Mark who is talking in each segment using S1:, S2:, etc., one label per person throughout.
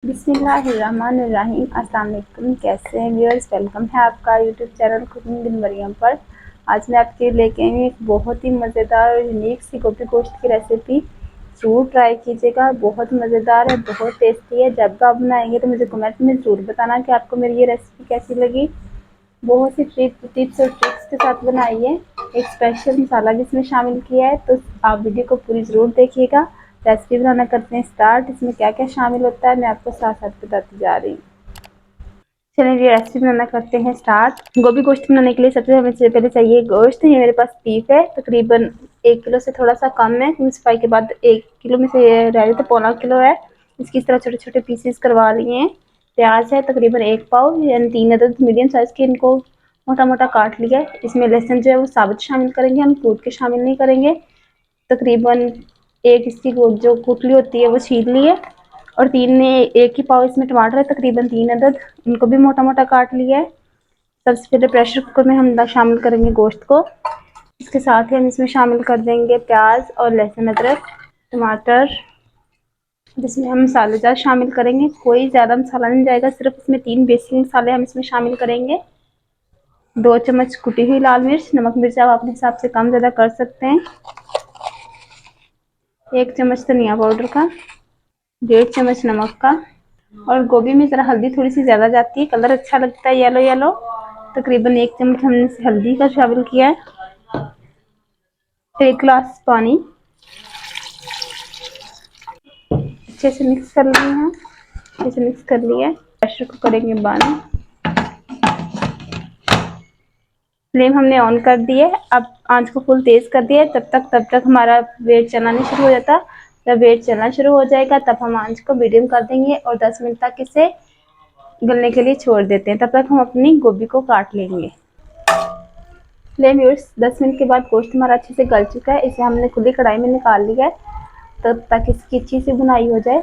S1: बिस्मिल्लाहिर्रहमानिर्रहीम। अस्सलाम वालेकुम। कैसे हैं व्यूअर्स, वेलकम है आपका YouTube channel cooking with Mariam पर। आज मैं आपके लिए लेके आई हूँ एक बहुत ही मज़ेदार और यूनिक सी गोभी गोश्त की रेसिपी। ज़रूर ट्राई कीजिएगा, बहुत मज़ेदार है, बहुत टेस्टी है। जब आप बनाएंगे तो मुझे कमेंट में ज़रूर बताना कि आपको मेरी ये रेसिपी कैसी लगी। बहुत सी टिप्स और ट्रिक्स के साथ बनाई है। एक स्पेशल मसाला भी इसमें शामिल किया है, तो आप वीडियो को पूरी ज़रूर देखिएगा। रेसिपी बनाना करते हैं स्टार्ट। इसमें क्या क्या शामिल होता है मैं आपको साथ साथ बताती जा रही हूँ। चलिए ये रेसिपी बनाना करते हैं स्टार्ट। गोभी गोश्त बनाने के लिए सबसे हमें पहले चाहिए गोश्त। ये मेरे पास बीफ है, तकरीबन 1 किलो से थोड़ा सा कम है, सफाई के बाद 1 किलो में से रह तो 1.25 किलो है। इसकी इस तरह छोटे छोटे पीसेस करवा लिए हैं। प्याज है तकरीबन 1 पाव यानी 3 अदद मीडियम साइज के, इनको मोटा मोटा काट लिया है। इसमें लहसुन जो है वो साबुत शामिल करेंगे, हम कूट के शामिल नहीं करेंगे। तकरीबन एक इसकी जो गुठली होती है वो छील ली है, और 1 ही पाव इसमें टमाटर है, तकरीबन 3 अदद, इनको भी मोटा मोटा काट लिया है। सबसे पहले प्रेशर कुकर में हम शामिल करेंगे गोश्त को। इसके साथ ही हम इसमें शामिल कर देंगे प्याज और लहसुन अदरक टमाटर, जिसमें हम मसालेदार शामिल करेंगे। कोई ज़्यादा मसाला नहीं जाएगा, सिर्फ इसमें 3 बेसिक मसाले हम इसमें शामिल करेंगे। 2 चम्मच कुटी हुई लाल मिर्च, नमक मिर्च आप अपने हिसाब से कम ज़्यादा कर सकते हैं। 1 चम्मच धनिया पाउडर का, 1.5 चम्मच नमक का, और गोभी में ज़रा हल्दी थोड़ी सी ज़्यादा जाती है, कलर अच्छा लगता है येलो येलो। तकरीबन 1 चम्मच हमने हल्दी का शामिल किया है। 1 गिलास पानी, अच्छे से मिक्स कर लिए हैं। अच्छे से मिक्स कर लिया है। प्रेशर को करेंगे बंद। फ्लेम हमने ऑन कर दी है। अब आंच को फुल तेज़ कर दिया है। तब तक हमारा वेट चलना नहीं शुरू हो जाता। जब वेट चलना शुरू हो जाएगा तब हम आंच को मीडियम कर देंगे और 10 मिनट तक इसे गलने के लिए छोड़ देते हैं। तब तक हम अपनी गोभी को काट लेंगे। फ्लेम व्यूअर्स 10 मिनट के बाद गोश्त हमारा अच्छे से गल चुका है। इसे हमने खुली कढ़ाई में निकाल लिया है, तब तक इसकी अच्छी सी बुनाई हो जाए।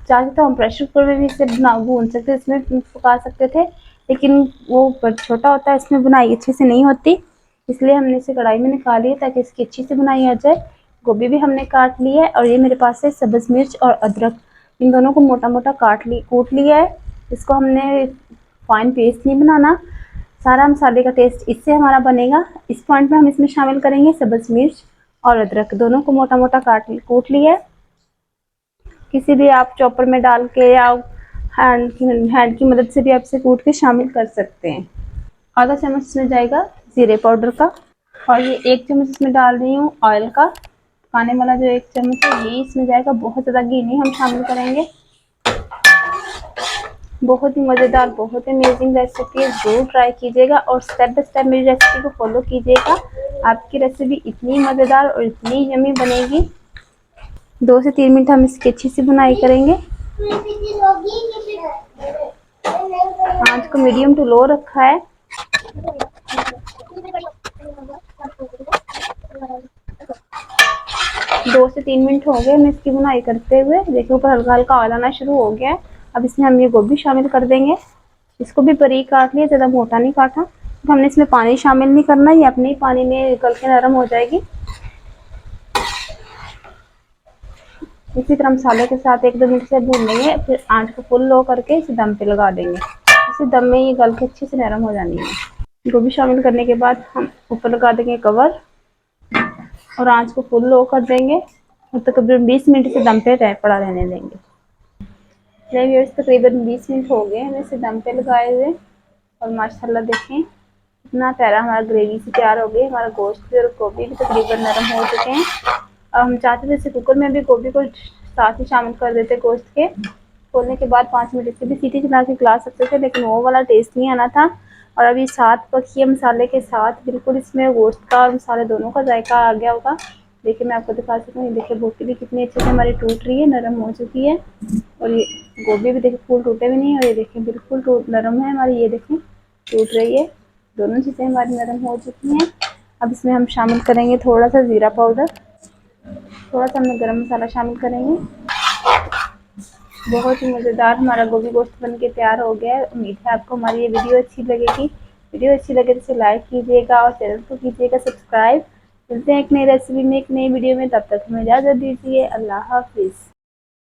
S1: चाहे तो हम प्रेशर कुकर में भी इसे भून सकते, इसमें पका सकते थे, लेकिन वो छोटा होता है, इसमें बुनाई अच्छे से नहीं होती, इसलिए हमने इसे कढ़ाई में निकाली है ताकि इसकी अच्छी से बुनाई हो जाए। गोभी भी हमने काट ली है, और ये मेरे पास है सब्ज़ मिर्च और अदरक, इन दोनों को मोटा मोटा कूट लिया है। इसको हमने फाइन पेस्ट नहीं बनाना, सारा मसाले का टेस्ट इससे हमारा बनेगा। इस पॉइंट में हम इसमें शामिल करेंगे सब्ज़ मिर्च और अदरक, दोनों को मोटा मोटा कूट लिया है। किसी भी आप चॉपर में डाल के या हैंड की मदद से भी आप इसे कूट के शामिल कर सकते हैं। आधा चम्मच इसमें जाएगा जीरे पाउडर का, और ये 1 चम्मच इसमें डाल रही हूँ ऑयल का, खाने वाला जो 1 चम्मच है ये इसमें जाएगा। बहुत ज़्यादा घी नहीं हम शामिल करेंगे। बहुत ही मज़ेदार, बहुत ही अमेजिंग रेसिपी है, ज़रूर ट्राई कीजिएगा और स्टेप बाय स्टेप मेरी रेसिपी को फॉलो कीजिएगा। आपकी रेसिपी इतनी मज़ेदार और इतनी यम्मी बनेगी। 2 से 3 मिनट हम इसकी अच्छी सी बुनाई करेंगे। आंच को मीडियम टू लो रखा है। 2 से 3 मिनट हो गए हमें इसकी बुनाई करते हुए। देखिए ऊपर हल्का हल्का ऑयल आना शुरू हो गया है। अब इसमें हम ये गोभी शामिल कर देंगे। इसको भी बारीक काट लिया, ज़्यादा मोटा नहीं काटा। तो हमने इसमें पानी शामिल नहीं करना, ये अपने ही पानी में गल के नरम हो जाएगी। इसी तरह मसाले के साथ 1-2 मिनट से भून लेंगे, फिर आंच को फुल लो करके इसे दम पे लगा देंगे। इसे दम में ये गल के अच्छे से नरम हो जानी है। गोभी शामिल करने के बाद हम ऊपर लगा देंगे कवर, और आंच को फुल लो कर देंगे, और तकरीबन 20 मिनट इसे दम पे पड़ा रहने देंगे। तकरीबन 20 मिनट हो गए हमें इसे दम पे लगाए हुए, और माशाल्लाह देखें इतना प्यारा हमारा ग्रेवी से तैयार हो गई। हमारा गोश्त भी और गोभी भी तकरीबन नरम हो चुके हैं। अब हम चाहते थे इसे कुकर में भी गोभी को साथ ही शामिल कर देते गोश्त के। खोलने के बाद 5 मिनट इससे भी सीटी चला के खिला सकते थे, लेकिन वो वाला टेस्ट नहीं आना था। और अभी साथ पकिए मसाले के साथ बिल्कुल इसमें गोश्त का और मसाले दोनों का जायका आ गया होगा। देखिए मैं आपको दिखा सकती हूँ, देखिए गोभी भी कितनी अच्छे से हमारी टूट रही है, नरम हो चुकी है। और ये गोभी भी देखिए फूल टूटे भी नहीं है, और ये देखिए बिल्कुल नरम है हमारी, ये देखें टूट रही है। दोनों चीज़ें हमारी नरम हो चुकी हैं। अब इसमें हम शामिल करेंगे थोड़ा सा ज़ीरा पाउडर, थोड़ा सा हमने गरम मसाला शामिल करेंगे। बहुत ही मज़ेदार हमारा गोभी गोश्त बन के तैयार हो गया है। उम्मीद है आपको हमारी ये वीडियो अच्छी लगेगी। वीडियो अच्छी लगे तो इसे लाइक कीजिएगा और चैनल को कीजिएगा सब्सक्राइब। मिलते हैं एक नई रेसिपी में, एक नई वीडियो में, तब तक हमें इजाज़त दीजिए। अल्लाह हाफिज़।